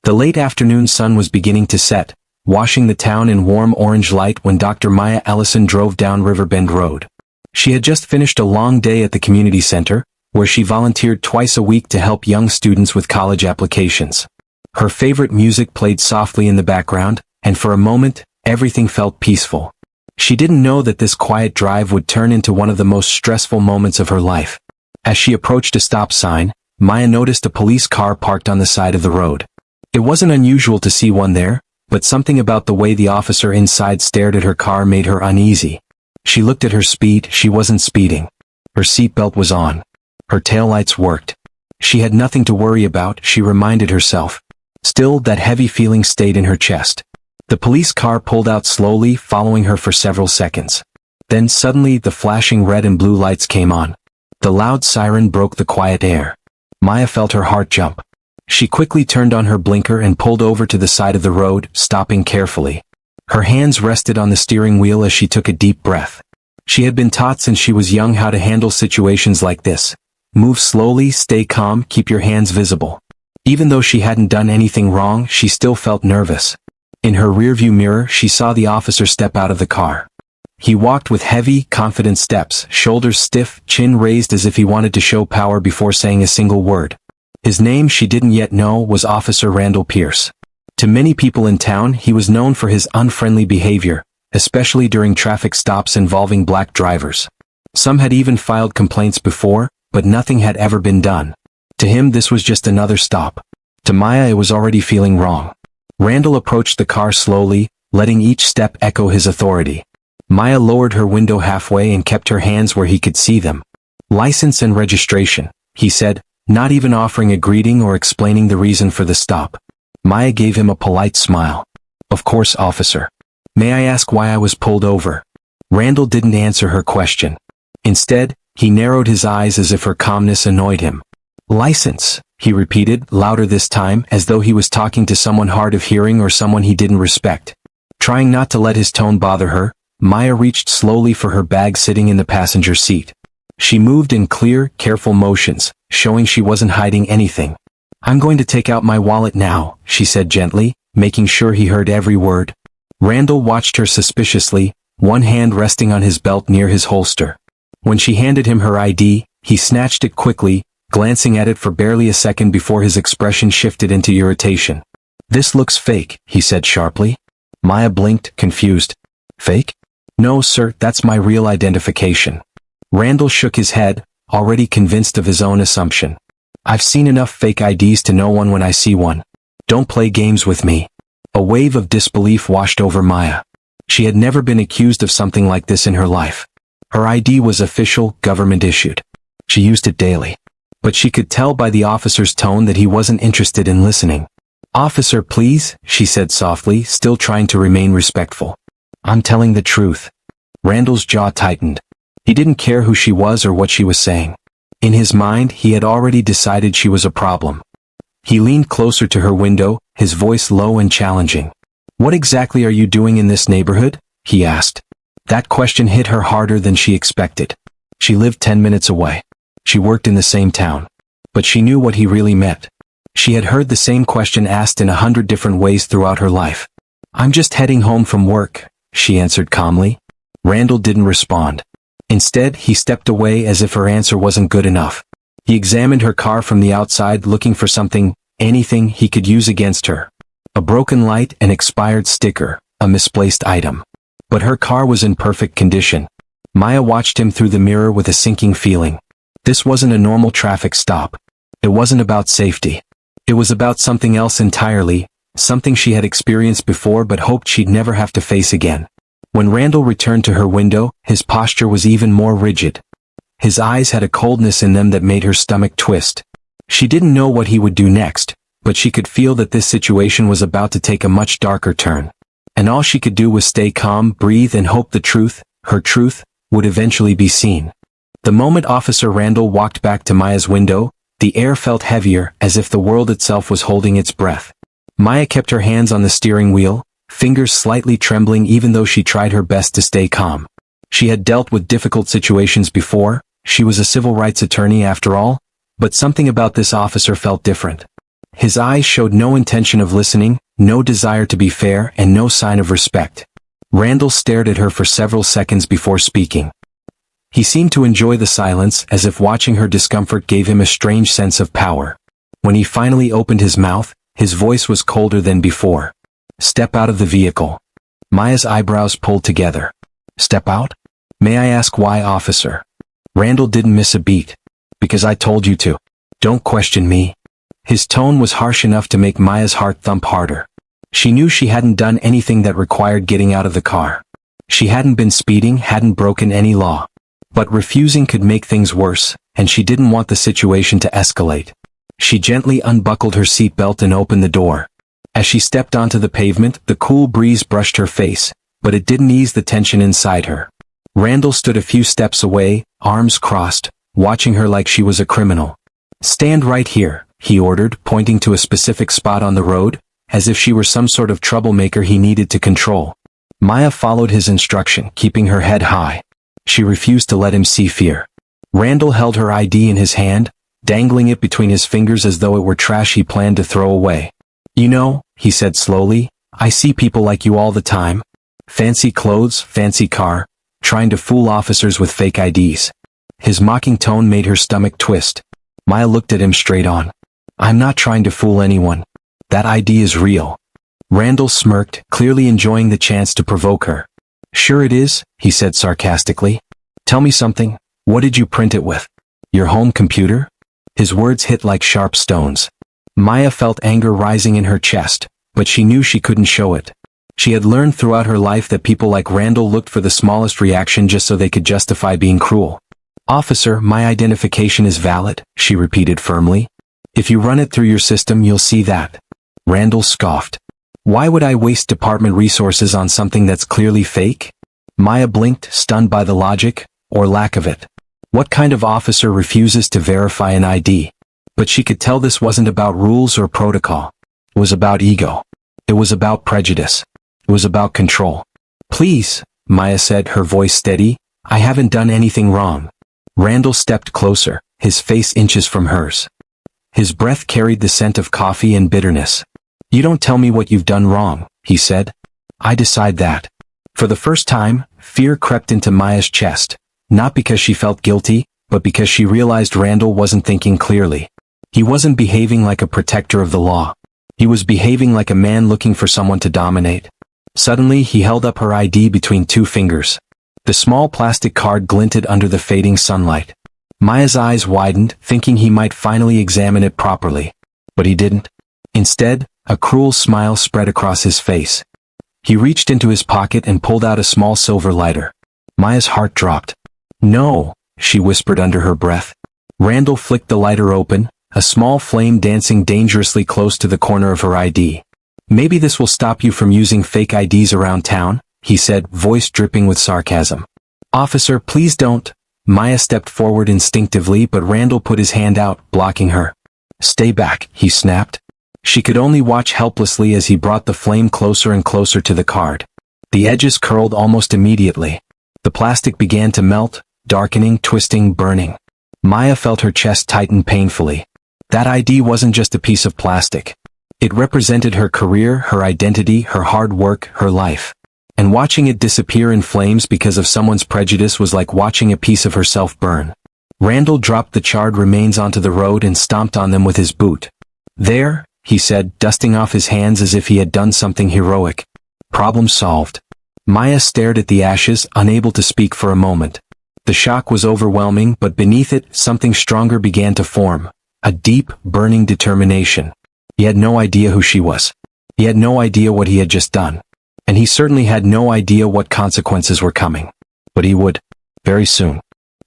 The late afternoon sun was beginning to set, washing the town in warm orange light when Dr. Maya Ellison drove down Riverbend Road. She had just finished a long day at the community center, where she volunteered twice a week to help young students with college applications. Her favorite music played softly in the background, and for a moment, everything felt peaceful. She didn't know that this quiet drive would turn into one of the most stressful moments of her life. As she approached a stop sign, Maya noticed a police car parked on the side of the road. It wasn't unusual to see one there, but something about the way the officer inside stared at her car made her uneasy. She looked at her speed. She wasn't speeding. Her seatbelt was on. Her taillights worked. She had nothing to worry about, she reminded herself. Still, that heavy feeling stayed in her chest. The police car pulled out slowly, following her for several seconds. Then suddenly the flashing red and blue lights came on. The loud siren broke the quiet air. Maya felt her heart jump. She quickly turned on her blinker and pulled over to the side of the road, stopping carefully. Her hands rested on the steering wheel as she took a deep breath. She had been taught since she was young how to handle situations like this. Move slowly, stay calm, keep your hands visible. Even though she hadn't done anything wrong, she still felt nervous. In her rearview mirror, she saw the officer step out of the car. He walked with heavy, confident steps, shoulders stiff, chin raised as if he wanted to show power before saying a single word. His name, she didn't yet know, was Officer Randall Pierce. To many people in town, he was known for his unfriendly behavior, especially during traffic stops involving black drivers. Some had even filed complaints before, but nothing had ever been done. To him, this was just another stop. To Maya, it was already feeling wrong. Randall approached the car slowly, letting each step echo his authority. Maya lowered her window halfway and kept her hands where he could see them. "License and registration," he said, not even offering a greeting or explaining the reason for the stop. Maya gave him a polite smile. "Of course, officer. May I ask why I was pulled over?" Randall didn't answer her question. Instead, he narrowed his eyes as if her calmness annoyed him. "License," he repeated, louder this time, as though he was talking to someone hard of hearing or someone he didn't respect. Trying not to let his tone bother her, Maya reached slowly for her bag sitting in the passenger seat. She moved in clear, careful motions, showing she wasn't hiding anything. "I'm going to take out my wallet now," she said gently, making sure he heard every word. Randall watched her suspiciously, one hand resting on his belt near his holster. When she handed him her ID, he snatched it quickly, glancing at it for barely a second before his expression shifted into irritation. "This looks fake," he said sharply. Maya blinked, confused. "Fake? No, sir, that's my real identification." Randall shook his head, already convinced of his own assumption. "I've seen enough fake IDs to know one when I see one. Don't play games with me." A wave of disbelief washed over Maya. She had never been accused of something like this in her life. Her ID was official, government-issued. She used it daily. But she could tell by the officer's tone that he wasn't interested in listening. "Officer, please," she said softly, still trying to remain respectful. "I'm telling the truth." Randall's jaw tightened. He didn't care who she was or what she was saying. In his mind, he had already decided she was a problem. He leaned closer to her window, his voice low and challenging. "What exactly are you doing in this neighborhood?" he asked. That question hit her harder than she expected. She lived 10 minutes away. She worked in the same town. But she knew what he really meant. She had heard the same question asked in 100 different ways throughout her life. "I'm just heading home from work," she answered calmly. Randall didn't respond. Instead, he stepped away as if her answer wasn't good enough. He examined her car from the outside, looking for something, anything he could use against her. A broken light, an expired sticker, a misplaced item. But her car was in perfect condition. Maya watched him through the mirror with a sinking feeling. This wasn't a normal traffic stop. It wasn't about safety. It was about something else entirely, something she had experienced before but hoped she'd never have to face again. When Randall returned to her window, his posture was even more rigid. His eyes had a coldness in them that made her stomach twist. She didn't know what he would do next, but she could feel that this situation was about to take a much darker turn. And all she could do was stay calm, breathe, and hope the truth, her truth, would eventually be seen. The moment Officer Randall walked back to Maya's window, the air felt heavier, as if the world itself was holding its breath. Maya kept her hands on the steering wheel, fingers slightly trembling even though she tried her best to stay calm. She had dealt with difficult situations before, she was a civil rights attorney after all, but something about this officer felt different. His eyes showed no intention of listening, no desire to be fair, and no sign of respect. Randall stared at her for several seconds before speaking. He seemed to enjoy the silence, as if watching her discomfort gave him a strange sense of power. When he finally opened his mouth, his voice was colder than before. "Step out of the vehicle." Maya's eyebrows pulled together. "Step out? May I ask why, officer?" Randall didn't miss a beat. "Because I told you to. Don't question me." His tone was harsh enough to make Maya's heart thump harder. She knew she hadn't done anything that required getting out of the car. She hadn't been speeding, hadn't broken any law. But refusing could make things worse, and she didn't want the situation to escalate. She gently unbuckled her seatbelt and opened the door. As she stepped onto the pavement, the cool breeze brushed her face, but it didn't ease the tension inside her. Randall stood a few steps away, arms crossed, watching her like she was a criminal. "Stand right here," he ordered, pointing to a specific spot on the road, as if she were some sort of troublemaker he needed to control. Maya followed his instruction, keeping her head high. She refused to let him see fear. Randall held her ID in his hand, dangling it between his fingers as though it were trash he planned to throw away. "You know," he said slowly, "I see people like you all the time. Fancy clothes, fancy car, trying to fool officers with fake IDs. His mocking tone made her stomach twist. Maya looked at him straight on. "I'm not trying to fool anyone. That ID is real." Randall smirked, clearly enjoying the chance to provoke her. "Sure it is," he said sarcastically. "Tell me something. What did you print it with? Your home computer?" His words hit like sharp stones. Maya felt anger rising in her chest, but she knew she couldn't show it. She had learned throughout her life that people like Randall looked for the smallest reaction just so they could justify being cruel. "Officer, my identification is valid," she repeated firmly. "If you run it through your system, you'll see that." Randall scoffed. "Why would I waste department resources on something that's clearly fake?" Maya blinked, stunned by the logic, or lack of it. What kind of officer refuses to verify an ID? But she could tell this wasn't about rules or protocol. It was about ego. It was about prejudice. It was about control. "Please," Maya said, her voice steady, "I haven't done anything wrong." Randall stepped closer, his face inches from hers. His breath carried the scent of coffee and bitterness. "You don't tell me what you've done wrong," he said. "I decide that." For the first time, fear crept into Maya's chest, not because she felt guilty, but because she realized Randall wasn't thinking clearly. He wasn't behaving like a protector of the law. He was behaving like a man looking for someone to dominate. Suddenly, he held up her ID between two fingers. The small plastic card glinted under the fading sunlight. Maya's eyes widened, thinking he might finally examine it properly. But he didn't. Instead, a cruel smile spread across his face. He reached into his pocket and pulled out a small silver lighter. Maya's heart dropped. "No," she whispered under her breath. Randall flicked the lighter open, a small flame dancing dangerously close to the corner of her ID. "Maybe this will stop you from using fake IDs around town," he said, voice dripping with sarcasm. "Officer, please don't." Maya stepped forward instinctively, but Randall put his hand out, blocking her. "Stay back," he snapped. She could only watch helplessly as he brought the flame closer and closer to the card. The edges curled almost immediately. The plastic began to melt, darkening, twisting, burning. Maya felt her chest tighten painfully. That ID wasn't just a piece of plastic. It represented her career, her identity, her hard work, her life. And watching it disappear in flames because of someone's prejudice was like watching a piece of herself burn. Randall dropped the charred remains onto the road and stomped on them with his boot. "There," he said, dusting off his hands as if he had done something heroic. "Problem solved." Maya stared at the ashes, unable to speak for a moment. The shock was overwhelming, but beneath it, something stronger began to form. A deep, burning determination. He had no idea who she was. He had no idea what he had just done. And he certainly had no idea what consequences were coming. But he would. Very soon.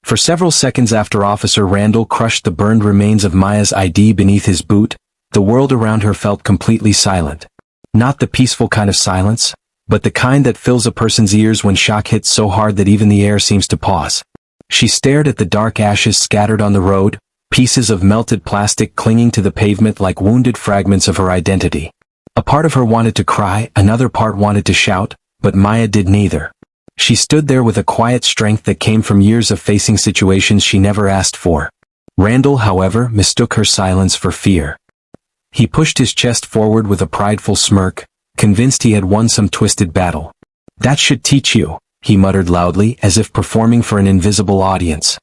For several seconds after Officer Randall crushed the burned remains of Maya's ID beneath his boot, the world around her felt completely silent. Not the peaceful kind of silence, but the kind that fills a person's ears when shock hits so hard that even the air seems to pause. She stared at the dark ashes scattered on the road, pieces of melted plastic clinging to the pavement like wounded fragments of her identity. A part of her wanted to cry, another part wanted to shout, but Maya did neither. She stood there with a quiet strength that came from years of facing situations she never asked for. Randall, however, mistook her silence for fear. He pushed his chest forward with a prideful smirk, convinced he had won some twisted battle. "That should teach you," he muttered loudly, as if performing for an invisible audience.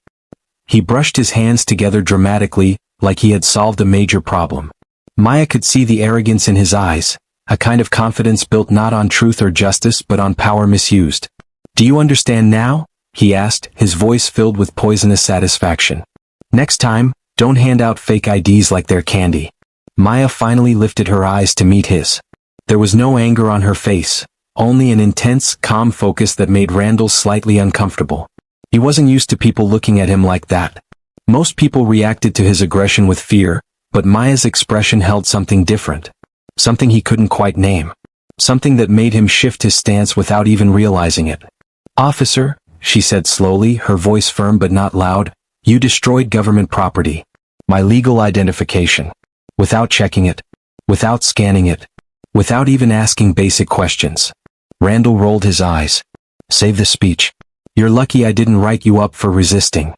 He brushed his hands together dramatically, like he had solved a major problem. Maya could see the arrogance in his eyes, a kind of confidence built not on truth or justice but on power misused. "Do you understand now?" he asked, his voice filled with poisonous satisfaction. "Next time, don't hand out fake IDs like they're candy." Maya finally lifted her eyes to meet his. There was no anger on her face, only an intense, calm focus that made Randall slightly uncomfortable. He wasn't used to people looking at him like that. Most people reacted to his aggression with fear, but Maya's expression held something different. Something he couldn't quite name. Something that made him shift his stance without even realizing it. "Officer," she said slowly, her voice firm but not loud, "you destroyed government property. My legal identification. Without checking it. Without scanning it. Without even asking basic questions." Randall rolled his eyes. "Save the speech. You're lucky I didn't write you up for resisting."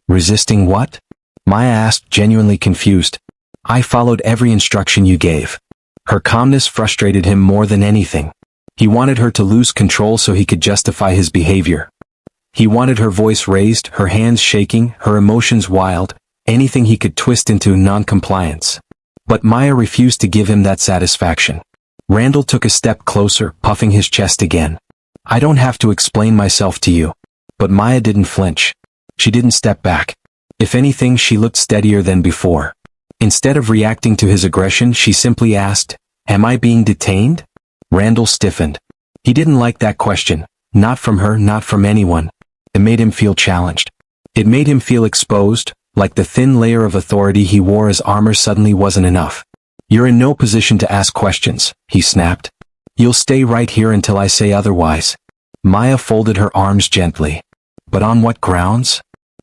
"Resisting what?" Maya asked, genuinely confused. "I followed every instruction you gave." Her calmness frustrated him more than anything. He wanted her to lose control so he could justify his behavior. He wanted her voice raised, her hands shaking, her emotions wild, anything he could twist into non-compliance. But Maya refused to give him that satisfaction. Randall took a step closer, puffing his chest again. "I don't have to explain myself to you." But Maya didn't flinch. She didn't step back. If anything, she looked steadier than before. Instead of reacting to his aggression, she simply asked, "Am I being detained?" Randall stiffened. He didn't like that question. Not from her, not from anyone. It made him feel challenged. It made him feel exposed, like the thin layer of authority he wore as armor suddenly wasn't enough. "You're in no position to ask questions," he snapped. "You'll stay right here until I say otherwise." Maya folded her arms gently. "But on what grounds?"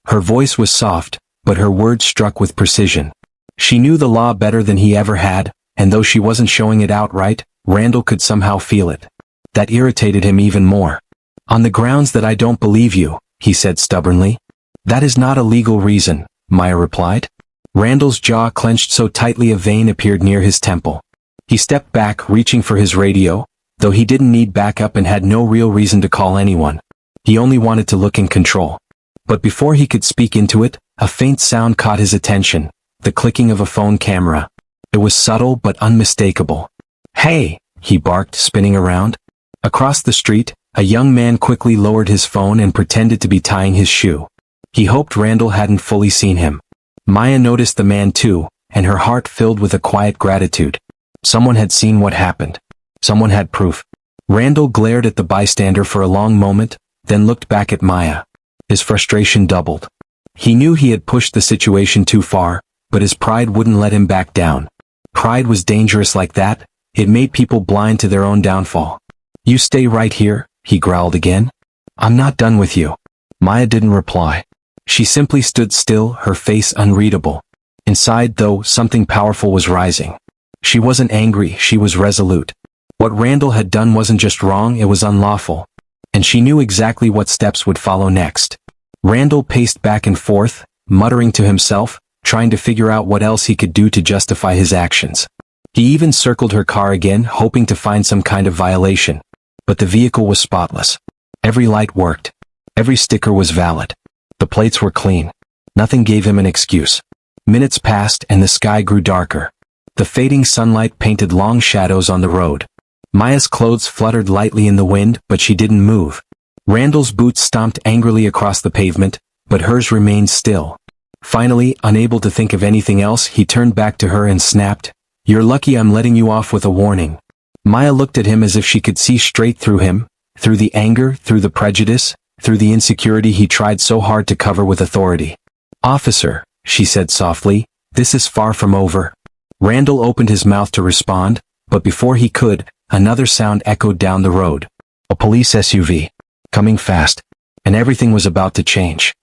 Her voice was soft, but her words struck with precision. She knew the law better than he ever had, and though she wasn't showing it outright, Randall could somehow feel it. That irritated him even more. "On the grounds that I don't believe you," he said stubbornly. "That is not a legal reason," Maya replied. Randall's jaw clenched so tightly a vein appeared near his temple. He stepped back, reaching for his radio, though he didn't need backup and had no real reason to call anyone. He only wanted to look in control. But before he could speak into it, a faint sound caught his attention, the clicking of a phone camera. It was subtle but unmistakable. "Hey!" he barked, spinning around. Across the street, a young man quickly lowered his phone and pretended to be tying his shoe. He hoped Randall hadn't fully seen him. Maya noticed the man too, and her heart filled with a quiet gratitude. Someone had seen what happened. Someone had proof. Randall glared at the bystander for a long moment, then looked back at Maya. His frustration doubled. He knew he had pushed the situation too far, but his pride wouldn't let him back down. Pride was dangerous like that. It made people blind to their own downfall. "You stay right here," he growled again. "I'm not done with you." Maya didn't reply. She simply stood still, her face unreadable. Inside, though, something powerful was rising. She wasn't angry, she was resolute. What Randall had done wasn't just wrong, it was unlawful. And she knew exactly what steps would follow next. Randall paced back and forth, muttering to himself, trying to figure out what else he could do to justify his actions. He even circled her car again, hoping to find some kind of violation. But the vehicle was spotless. Every light worked. Every sticker was valid. The plates were clean. Nothing gave him an excuse. Minutes passed and the sky grew darker. The fading sunlight painted long shadows on the road. Maya's clothes fluttered lightly in the wind, but she didn't move. Randall's boots stomped angrily across the pavement, but hers remained still. Finally, unable to think of anything else, he turned back to her and snapped, "You're lucky I'm letting you off with a warning." Maya looked at him as if she could see straight through him, through the anger, through the prejudice, through the insecurity he tried so hard to cover with authority. "Officer," she said softly, "this is far from over." Randall opened his mouth to respond, but before he could, another sound echoed down the road. A police SUV. Coming fast. And everything was about to change.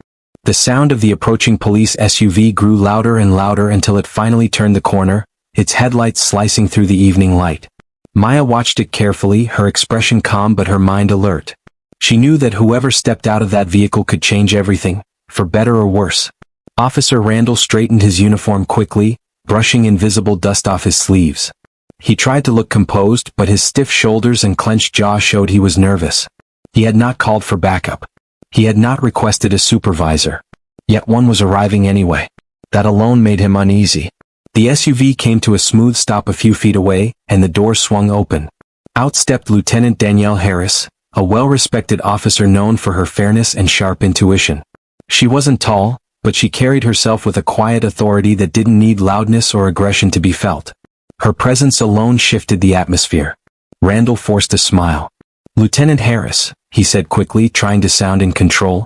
The sound of the approaching police SUV grew louder and louder until it finally turned the corner, its headlights slicing through the evening light. Maya watched it carefully, her expression calm but her mind alert. She knew that whoever stepped out of that vehicle could change everything, for better or worse. Officer Randall straightened his uniform quickly, brushing invisible dust off his sleeves. He tried to look composed, but his stiff shoulders and clenched jaw showed he was nervous. He had not called for backup. He had not requested a supervisor. Yet one was arriving anyway. That alone made him uneasy. The SUV came to a smooth stop a few feet away, and the door swung open. Out stepped Lieutenant Danielle Harris, a well-respected officer known for her fairness and sharp intuition. She wasn't tall, but she carried herself with a quiet authority that didn't need loudness or aggression to be felt. Her presence alone shifted the atmosphere. Randall forced a smile. "Lieutenant Harris," he said quickly, trying to sound in control.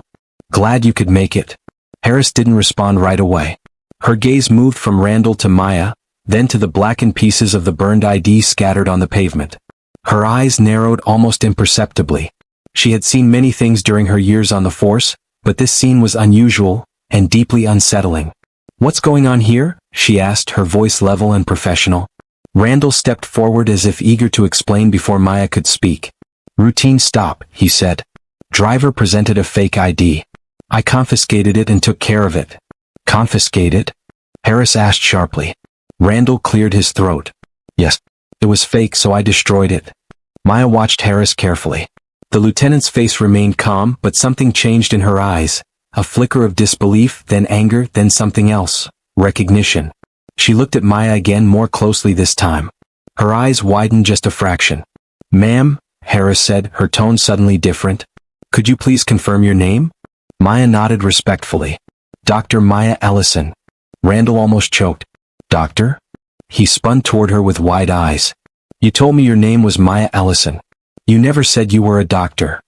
"Glad you could make it." Harris didn't respond right away. Her gaze moved from Randall to Maya, then to the blackened pieces of the burned ID scattered on the pavement. Her eyes narrowed almost imperceptibly. She had seen many things during her years on the force, but this scene was unusual and deeply unsettling. "What's going on here?" she asked, her voice level and professional. Randall stepped forward as if eager to explain before Maya could speak. "Routine stop," he said. "Driver presented a fake ID. I confiscated it and took care of it." "Confiscated?" Harris asked sharply. Randall cleared his throat. "Yes. It was fake, so I destroyed it." Maya watched Harris carefully. The lieutenant's face remained calm, but something changed in her eyes. A flicker of disbelief, then anger, then something else. Recognition. She looked at Maya again, more closely this time. Her eyes widened just a fraction. "Ma'am," Harris said, her tone suddenly different. "Could you please confirm your name?" Maya nodded respectfully. "Dr. Maya Ellison." Randall almost choked. "Doctor?" He spun toward her with wide eyes. "You told me your name was Maya Ellison. You never said you were a doctor."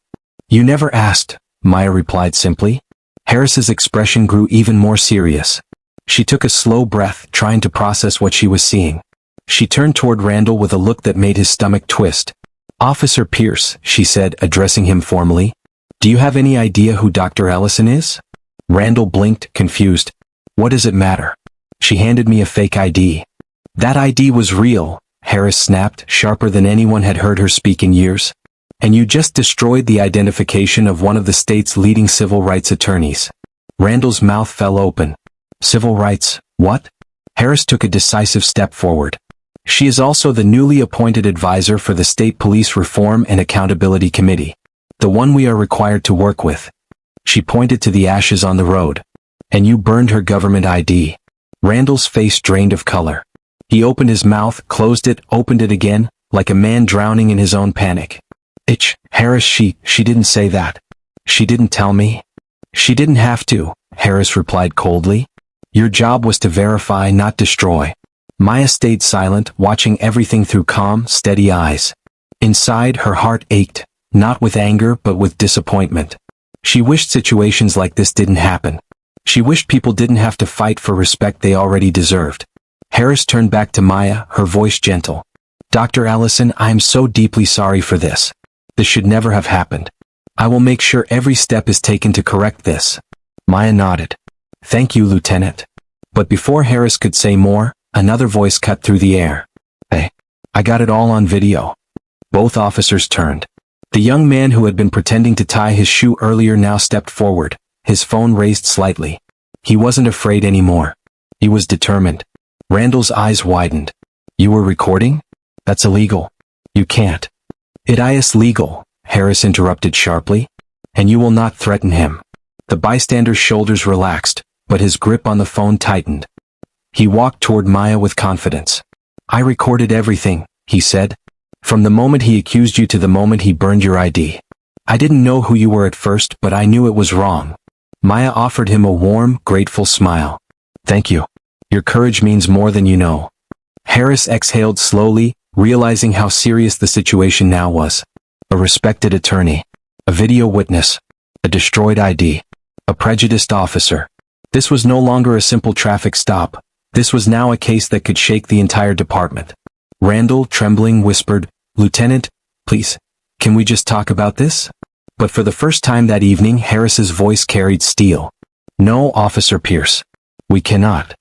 "You never asked," Maya replied simply. Harris's expression grew even more serious. She took a slow breath, trying to process what she was seeing. She turned toward Randall with a look that made his stomach twist. "Officer Pierce," she said, addressing him formally. "Do you have any idea who Dr. Ellison is?" Randall blinked, confused. "What does it matter? She handed me a fake ID." "That ID was real," Harris snapped, sharper than anyone had heard her speak in years. "And you just destroyed the identification of one of the state's leading civil rights attorneys." Randall's mouth fell open. "Civil rights, what?" Harris took a decisive step forward. "She is also the newly appointed advisor for the State Police Reform and Accountability Committee. The one we are required to work with." She pointed to the ashes on the road. "And you burned her government ID." Randall's face drained of color. He opened his mouth, closed it, opened it again, like a man drowning in his own panic. Harris, she didn't say that. She didn't tell me." "She didn't have to," Harris replied coldly. "Your job was to verify, not destroy." Maya stayed silent, watching everything through calm, steady eyes. Inside, her heart ached, not with anger but with disappointment. She wished situations like this didn't happen. She wished people didn't have to fight for respect they already deserved. Harris turned back to Maya, her voice gentle. "Dr. Ellison, I am so deeply sorry for this. This should never have happened. I will make sure every step is taken to correct this." Maya nodded. "Thank you, Lieutenant." But before Harris could say more, another voice cut through the air. "Hey, I got it all on video." Both officers turned. The young man who had been pretending to tie his shoe earlier now stepped forward, his phone raised slightly. He wasn't afraid anymore. He was determined. Randall's eyes widened. "You were recording? That's illegal. You can't." "It is legal," Harris interrupted sharply. "And you will not threaten him." The bystander's shoulders relaxed, but his grip on the phone tightened. He walked toward Maya with confidence. "I recorded everything," he said. "From the moment he accused you to the moment he burned your ID. I didn't know who you were at first, but I knew it was wrong." Maya offered him a warm, grateful smile. "Thank you. Your courage means more than you know." Harris exhaled slowly, realizing how serious the situation now was. A respected attorney. A video witness. A destroyed ID. A prejudiced officer. This was no longer a simple traffic stop. This was now a case that could shake the entire department. Randall, trembling, whispered, "Lieutenant, please, can we just talk about this?" But for the first time that evening, Harris's voice carried steel. "No, Officer Pierce. We cannot."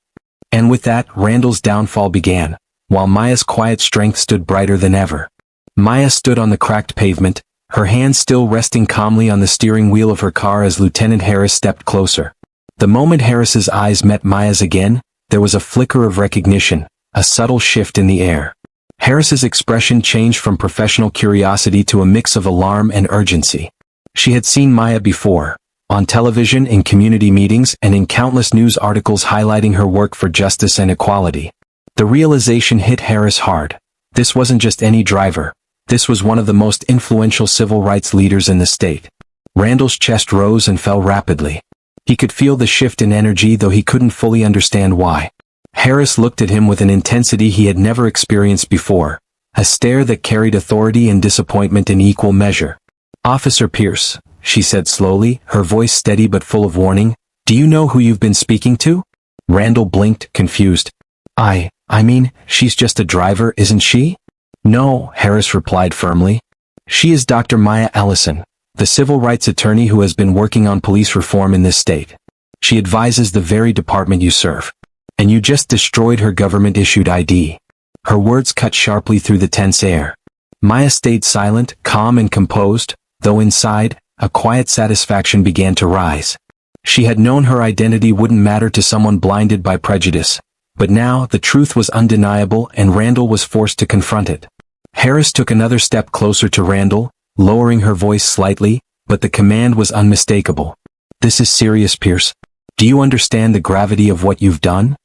And with that, Randall's downfall began, while Maya's quiet strength stood brighter than ever. Maya stood on the cracked pavement, her hands still resting calmly on the steering wheel of her car as Lieutenant Harris stepped closer. The moment Harris's eyes met Maya's again, There was a flicker of recognition, a subtle shift in the air. Harris's expression changed from professional curiosity to a mix of alarm and urgency. She had seen Maya before, on television, in community meetings, and in countless news articles highlighting her work for justice and equality. The realization hit Harris hard. This wasn't just any driver. This was one of the most influential civil rights leaders in the state. Randall's chest rose and fell rapidly. He could feel the shift in energy, though he couldn't fully understand why. Harris looked at him with an intensity he had never experienced before, a stare that carried authority and disappointment in equal measure. "Officer Pierce," she said slowly, her voice steady but full of warning, "do you know who you've been speaking to?" Randall blinked, confused. I mean, she's just a driver, isn't she?" "No," Harris replied firmly. "She is Dr. Maya Ellison, the civil rights attorney who has been working on police reform in this state. She advises the very department you serve. And you just destroyed her government-issued ID." Her words cut sharply through the tense air. Maya stayed silent, calm and composed, though inside, a quiet satisfaction began to rise. She had known her identity wouldn't matter to someone blinded by prejudice, but now the truth was undeniable and Randall was forced to confront it. Harris took another step closer to Randall, lowering her voice slightly, but the command was unmistakable. "This is serious, Pierce. Do you understand the gravity of what you've done?"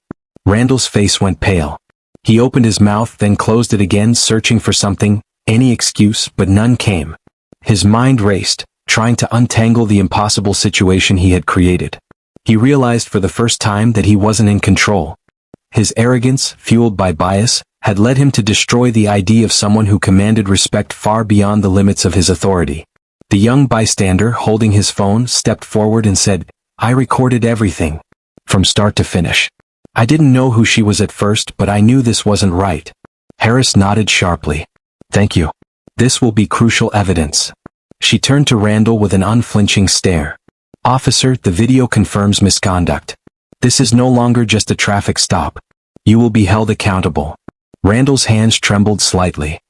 Randall's face went pale. He opened his mouth, then closed it again, searching for something, any excuse, but none came. His mind raced, trying to untangle the impossible situation he had created. He realized for the first time that he wasn't in control. His arrogance, fueled by bias, had led him to destroy the idea of someone who commanded respect far beyond the limits of his authority. The young bystander, holding his phone, stepped forward and said, "I recorded everything. From start to finish. I didn't know who she was at first, but I knew this wasn't right." Harris nodded sharply. "Thank you. This will be crucial evidence." She turned to Randall with an unflinching stare. "Officer, the video confirms misconduct. This is no longer just a traffic stop. You will be held accountable." Randall's hands trembled slightly.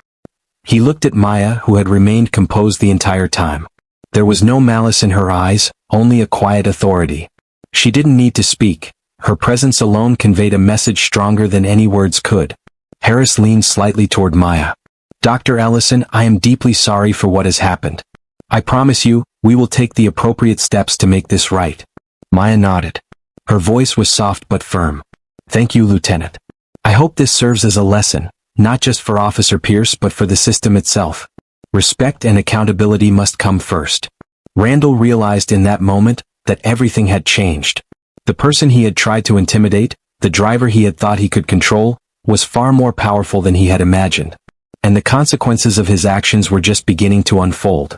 He looked at Maya, who had remained composed the entire time. There was no malice in her eyes, only a quiet authority. She didn't need to speak. Her presence alone conveyed a message stronger than any words could. Harris leaned slightly toward Maya. "Dr. Ellison, I am deeply sorry for what has happened. I promise you, we will take the appropriate steps to make this right." Maya nodded. Her voice was soft but firm. "Thank you, Lieutenant. I hope this serves as a lesson, not just for Officer Pierce but for the system itself. Respect and accountability must come first." Randall realized in that moment that everything had changed. The person he had tried to intimidate, the driver he had thought he could control, was far more powerful than he had imagined. And the consequences of his actions were just beginning to unfold.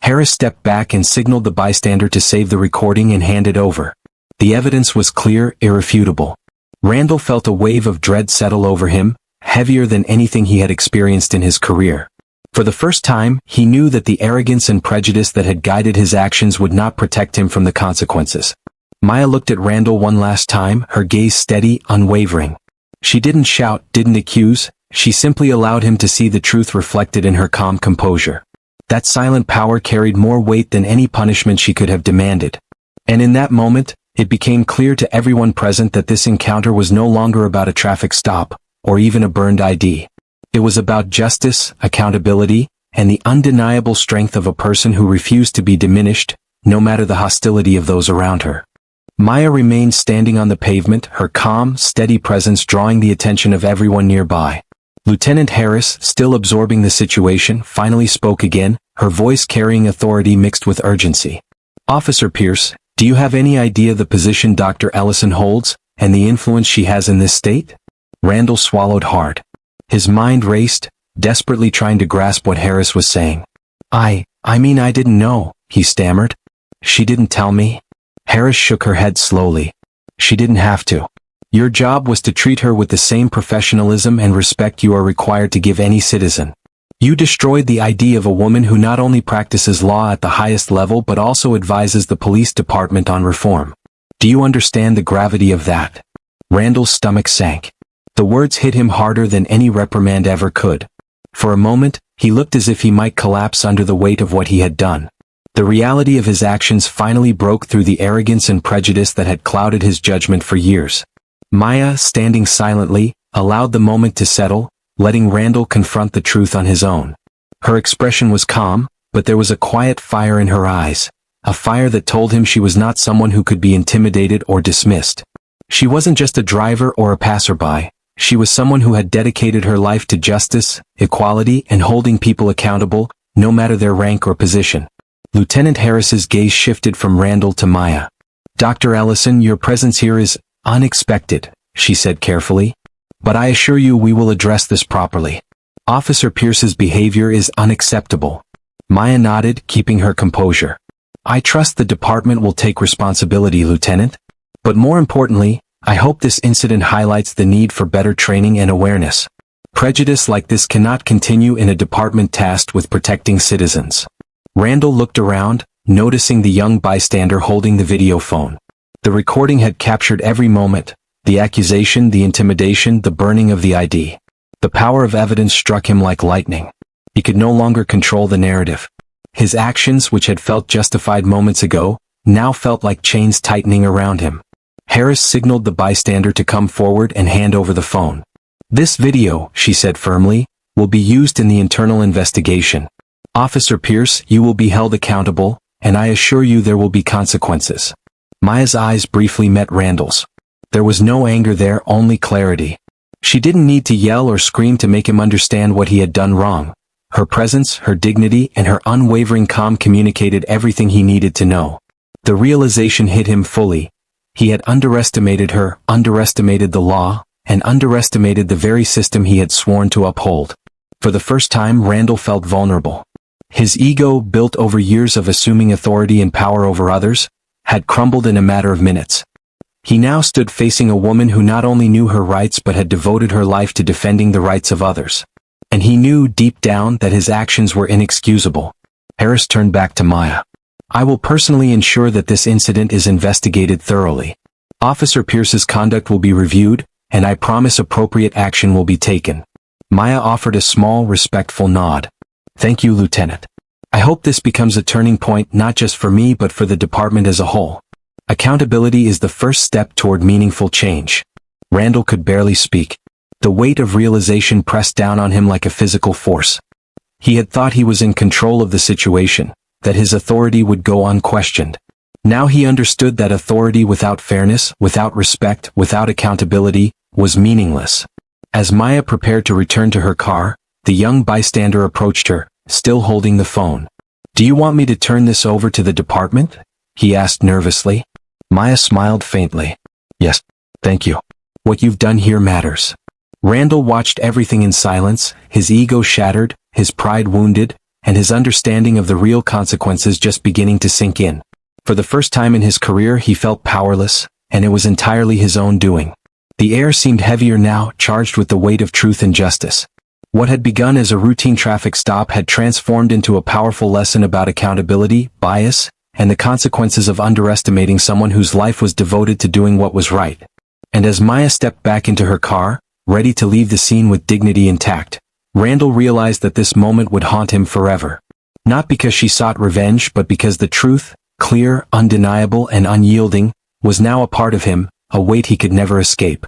Harris stepped back and signaled the bystander to save the recording and hand it over. The evidence was clear, irrefutable. Randall felt a wave of dread settle over him, heavier than anything he had experienced in his career. For the first time, he knew that the arrogance and prejudice that had guided his actions would not protect him from the consequences. Maya looked at Randall one last time, her gaze steady, unwavering. She didn't shout, didn't accuse, she simply allowed him to see the truth reflected in her calm composure. That silent power carried more weight than any punishment she could have demanded. And in that moment, it became clear to everyone present that this encounter was no longer about a traffic stop, or even a burned ID. It was about justice, accountability, and the undeniable strength of a person who refused to be diminished, no matter the hostility of those around her. Maya remained standing on the pavement, her calm, steady presence drawing the attention of everyone nearby. Lieutenant Harris, still absorbing the situation, finally spoke again, her voice carrying authority mixed with urgency. "Officer Pierce, do you have any idea the position Dr. Ellison holds, and the influence she has in this state?" Randall swallowed hard. His mind raced, desperately trying to grasp what Harris was saying. I mean I didn't know," he stammered. "She didn't tell me." Harris shook her head slowly. "She didn't have to. Your job was to treat her with the same professionalism and respect you are required to give any citizen. You destroyed the idea of a woman who not only practices law at the highest level but also advises the police department on reform. Do you understand the gravity of that?" Randall's stomach sank. The words hit him harder than any reprimand ever could. For a moment, he looked as if he might collapse under the weight of what he had done. The reality of his actions finally broke through the arrogance and prejudice that had clouded his judgment for years. Maya, standing silently, allowed the moment to settle, letting Randall confront the truth on his own. Her expression was calm, but there was a quiet fire in her eyes, a fire that told him she was not someone who could be intimidated or dismissed. She wasn't just a driver or a passerby, she was someone who had dedicated her life to justice, equality, and holding people accountable, no matter their rank or position. Lieutenant Harris's gaze shifted from Randall to Maya. "Dr. Ellison, your presence here is unexpected," she said carefully. "But I assure you we will address this properly. Officer Pierce's behavior is unacceptable." Maya nodded, keeping her composure. "I trust the department will take responsibility, Lieutenant. But more importantly, I hope this incident highlights the need for better training and awareness. Prejudice like this cannot continue in a department tasked with protecting citizens." Randall looked around, noticing the young bystander holding the video phone. The recording had captured every moment, the accusation, the intimidation, the burning of the ID. The power of evidence struck him like lightning. He could no longer control the narrative. His actions, which had felt justified moments ago, now felt like chains tightening around him. Harris signaled the bystander to come forward and hand over the phone. "This video," she said firmly, "will be used in the internal investigation. Officer Pierce, you will be held accountable, and I assure you there will be consequences." Maya's eyes briefly met Randall's. There was no anger there, only clarity. She didn't need to yell or scream to make him understand what he had done wrong. Her presence, her dignity, and her unwavering calm communicated everything he needed to know. The realization hit him fully. He had underestimated her, underestimated the law, and underestimated the very system he had sworn to uphold. For the first time, Randall felt vulnerable. His ego, built over years of assuming authority and power over others, had crumbled in a matter of minutes. He now stood facing a woman who not only knew her rights but had devoted her life to defending the rights of others. And he knew deep down that his actions were inexcusable. Harris turned back to Maya. "I will personally ensure that this incident is investigated thoroughly. Officer Pierce's conduct will be reviewed, and I promise appropriate action will be taken." Maya offered a small, respectful nod. "Thank you, Lieutenant. I hope this becomes a turning point not just for me but for the department as a whole. Accountability is the first step toward meaningful change." Randall could barely speak. The weight of realization pressed down on him like a physical force. He had thought he was in control of the situation, that his authority would go unquestioned. Now he understood that authority without fairness, without respect, without accountability, was meaningless. As Maya prepared to return to her car, the young bystander approached her, still holding the phone. "Do you want me to turn this over to the department?" he asked nervously. Maya smiled faintly. "Yes, thank you. What you've done here matters." Randall watched everything in silence, his ego shattered, his pride wounded, and his understanding of the real consequences just beginning to sink in. For the first time in his career he felt powerless, and it was entirely his own doing. The air seemed heavier now, charged with the weight of truth and justice. What had begun as a routine traffic stop had transformed into a powerful lesson about accountability, bias, and the consequences of underestimating someone whose life was devoted to doing what was right. And as Maya stepped back into her car, ready to leave the scene with dignity intact, Randall realized that this moment would haunt him forever. Not because she sought revenge but because the truth, clear, undeniable, and unyielding, was now a part of him, a weight he could never escape.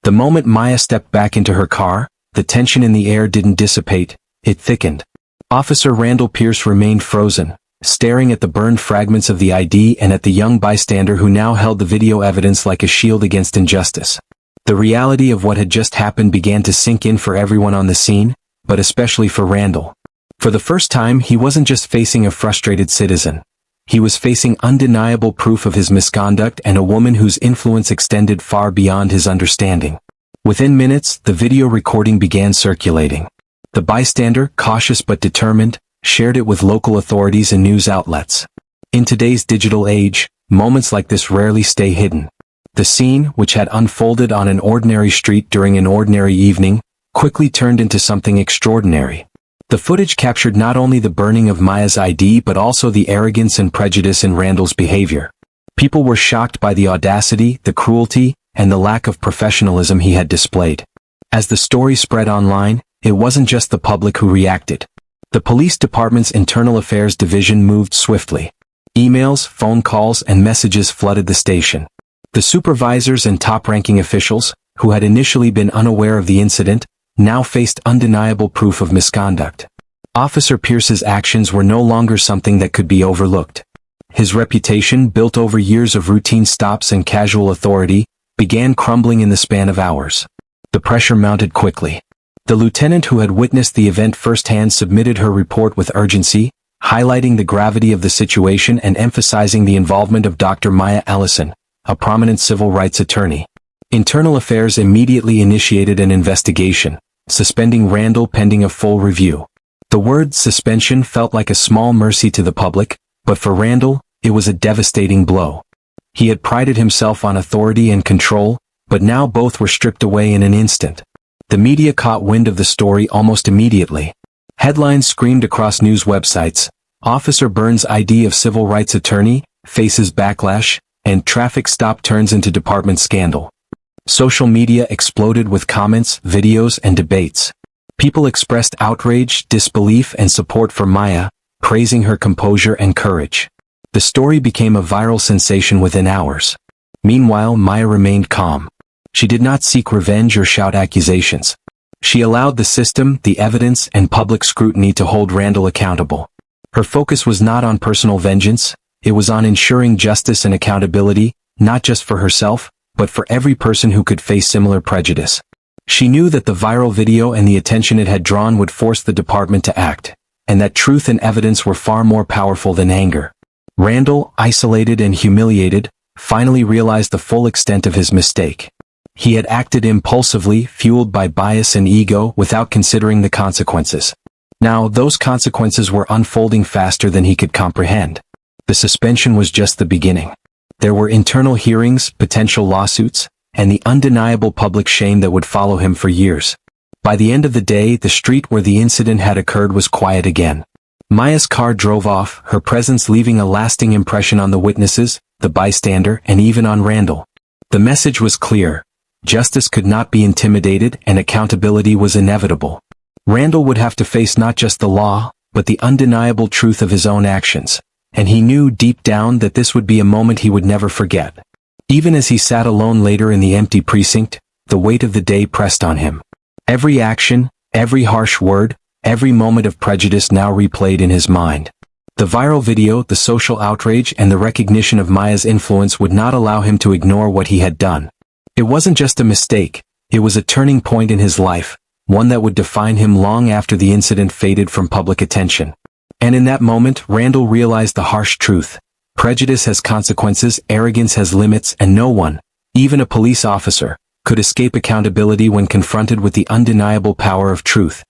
The moment Maya stepped back into her car, the tension in the air didn't dissipate, it thickened. Officer Randall Pierce remained frozen, staring at the burned fragments of the ID and at the young bystander who now held the video evidence like a shield against injustice. The reality of what had just happened began to sink in for everyone on the scene, but especially for Randall. For the first time, he wasn't just facing a frustrated citizen. He was facing undeniable proof of his misconduct and a woman whose influence extended far beyond his understanding. Within minutes, the video recording began circulating. The bystander, cautious but determined, shared it with local authorities and news outlets. In today's digital age, moments like this rarely stay hidden. The scene, which had unfolded on an ordinary street during an ordinary evening, quickly turned into something extraordinary. The footage captured not only the burning of Maya's ID but also the arrogance and prejudice in Randall's behavior. People were shocked by the audacity, the cruelty, and the lack of professionalism he had displayed. As the story spread online, it wasn't just the public who reacted. The police department's internal affairs division moved swiftly. Emails, phone calls, and messages flooded the station. The supervisors and top-ranking officials, who had initially been unaware of the incident, now faced undeniable proof of misconduct. Officer Pierce's actions were no longer something that could be overlooked. His reputation, built over years of routine stops and casual authority, began crumbling in the span of hours. The pressure mounted quickly. The lieutenant who had witnessed the event firsthand submitted her report with urgency, highlighting the gravity of the situation and emphasizing the involvement of Dr. Maya Allison, a prominent civil rights attorney. Internal Affairs immediately initiated an investigation, suspending Randall pending a full review. The word suspension felt like a small mercy to the public, but for Randall, it was a devastating blow. He had prided himself on authority and control, but now both were stripped away in an instant. The media caught wind of the story almost immediately. Headlines screamed across news websites, "Officer Burns' ID of civil rights attorney faces backlash," and "Traffic stop turns into department scandal." Social media exploded with comments, videos, and debates. People expressed outrage, disbelief, and support for Maya, praising her composure and courage. The story became a viral sensation within hours. Meanwhile, Maya remained calm. She did not seek revenge or shout accusations. She allowed the system, the evidence, and public scrutiny to hold Randall accountable. Her focus was not on personal vengeance, it was on ensuring justice and accountability, not just for herself, but for every person who could face similar prejudice. She knew that the viral video and the attention it had drawn would force the department to act, and that truth and evidence were far more powerful than anger. Randall, isolated and humiliated, finally realized the full extent of his mistake. He had acted impulsively, fueled by bias and ego, without considering the consequences. Now, those consequences were unfolding faster than he could comprehend. The suspension was just the beginning. There were internal hearings, potential lawsuits, and the undeniable public shame that would follow him for years. By the end of the day, the street where the incident had occurred was quiet again. Maya's car drove off, her presence leaving a lasting impression on the witnesses, the bystander, and even on Randall. The message was clear. Justice could not be intimidated, and accountability was inevitable. Randall would have to face not just the law, but the undeniable truth of his own actions. And he knew deep down that this would be a moment he would never forget. Even as he sat alone later in the empty precinct, the weight of the day pressed on him. Every action, every harsh word, every moment of prejudice now replayed in his mind. The viral video, the social outrage, and the recognition of Maya's influence would not allow him to ignore what he had done. It wasn't just a mistake, it was a turning point in his life, one that would define him long after the incident faded from public attention. And in that moment, Randall realized the harsh truth. Prejudice has consequences, arrogance has limits, and no one, even a police officer, could escape accountability when confronted with the undeniable power of truth.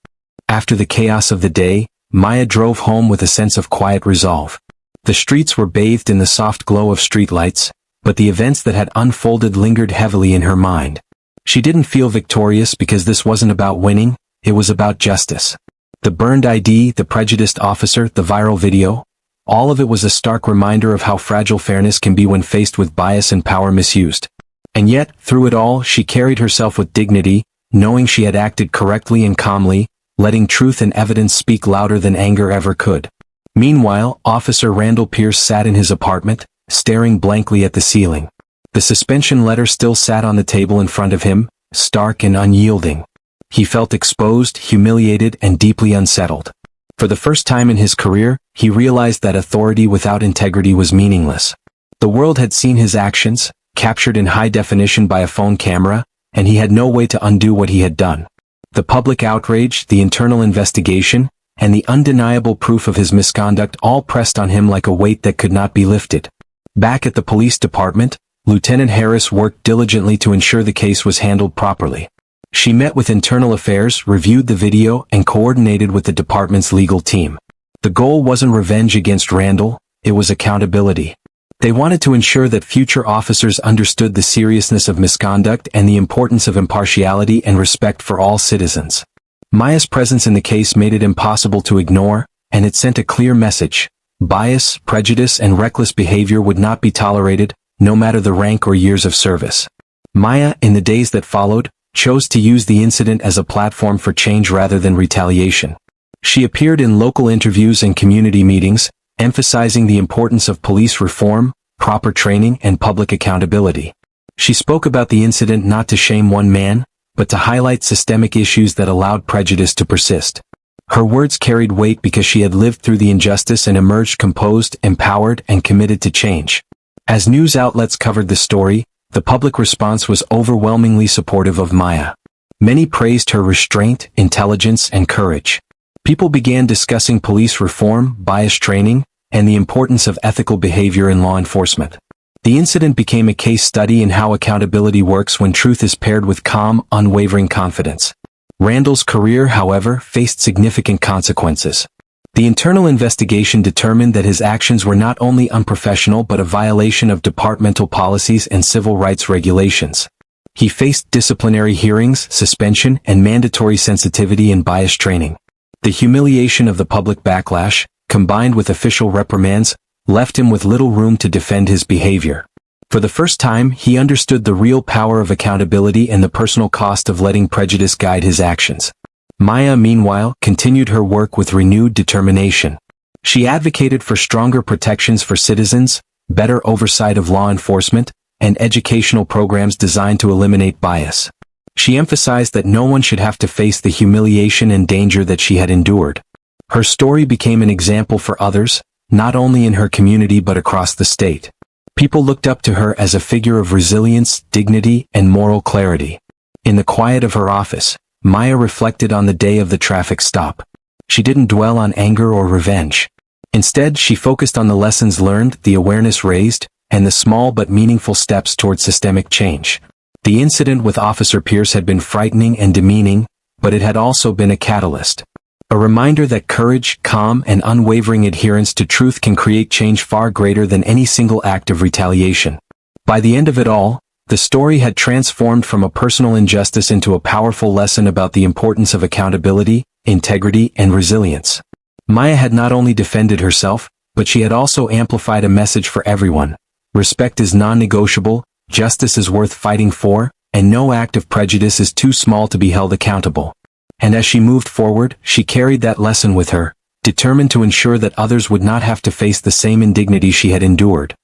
After the chaos of the day, Maya drove home with a sense of quiet resolve. The streets were bathed in the soft glow of streetlights, but the events that had unfolded lingered heavily in her mind. She didn't feel victorious because this wasn't about winning, it was about justice. The burned ID, the prejudiced officer, the viral video, all of it was a stark reminder of how fragile fairness can be when faced with bias and power misused. And yet, through it all, she carried herself with dignity, knowing she had acted correctly and calmly, letting truth and evidence speak louder than anger ever could. Meanwhile, Officer Randall Pierce sat in his apartment, staring blankly at the ceiling. The suspension letter still sat on the table in front of him, stark and unyielding. He felt exposed, humiliated, and deeply unsettled. For the first time in his career, he realized that authority without integrity was meaningless. The world had seen his actions, captured in high definition by a phone camera, and he had no way to undo what he had done. The public outrage, the internal investigation, and the undeniable proof of his misconduct all pressed on him like a weight that could not be lifted. Back at the police department, Lieutenant Harris worked diligently to ensure the case was handled properly. She met with Internal Affairs, reviewed the video, and coordinated with the department's legal team. The goal wasn't revenge against Randall, it was accountability. They wanted to ensure that future officers understood the seriousness of misconduct and the importance of impartiality and respect for all citizens. Maya's presence in the case made it impossible to ignore, and it sent a clear message. Bias, prejudice, and reckless behavior would not be tolerated, no matter the rank or years of service. Maya, in the days that followed, chose to use the incident as a platform for change rather than retaliation. She appeared in local interviews and community meetings, emphasizing the importance of police reform, proper training, and public accountability. She spoke about the incident not to shame one man, but to highlight systemic issues that allowed prejudice to persist. Her words carried weight because she had lived through the injustice and emerged composed, empowered, and committed to change. As news outlets covered the story, the public response was overwhelmingly supportive of Maya. Many praised her restraint, intelligence, and courage. People began discussing police reform, bias training, and the importance of ethical behavior in law enforcement. The incident became a case study in how accountability works when truth is paired with calm, unwavering confidence. Randall's career, however, faced significant consequences. The internal investigation determined that his actions were not only unprofessional but a violation of departmental policies and civil rights regulations. He faced disciplinary hearings, suspension, and mandatory sensitivity and bias training. The humiliation of the public backlash, combined with official reprimands, left him with little room to defend his behavior. For the first time, he understood the real power of accountability and the personal cost of letting prejudice guide his actions. Maya, meanwhile, continued her work with renewed determination. She advocated for stronger protections for citizens, better oversight of law enforcement, and educational programs designed to eliminate bias. She emphasized that no one should have to face the humiliation and danger that she had endured. Her story became an example for others, not only in her community but across the state. People looked up to her as a figure of resilience, dignity, and moral clarity. In the quiet of her office, Maya reflected on the day of the traffic stop. She didn't dwell on anger or revenge. Instead, she focused on the lessons learned, the awareness raised, and the small but meaningful steps toward systemic change. The incident with Officer Pierce had been frightening and demeaning, but it had also been a catalyst. A reminder that courage, calm, and unwavering adherence to truth can create change far greater than any single act of retaliation. By the end of it all, the story had transformed from a personal injustice into a powerful lesson about the importance of accountability, integrity, and resilience. Maya had not only defended herself, but she had also amplified a message for everyone. Respect is non-negotiable, justice is worth fighting for, and no act of prejudice is too small to be held accountable. And as she moved forward, she carried that lesson with her, determined to ensure that others would not have to face the same indignity she had endured.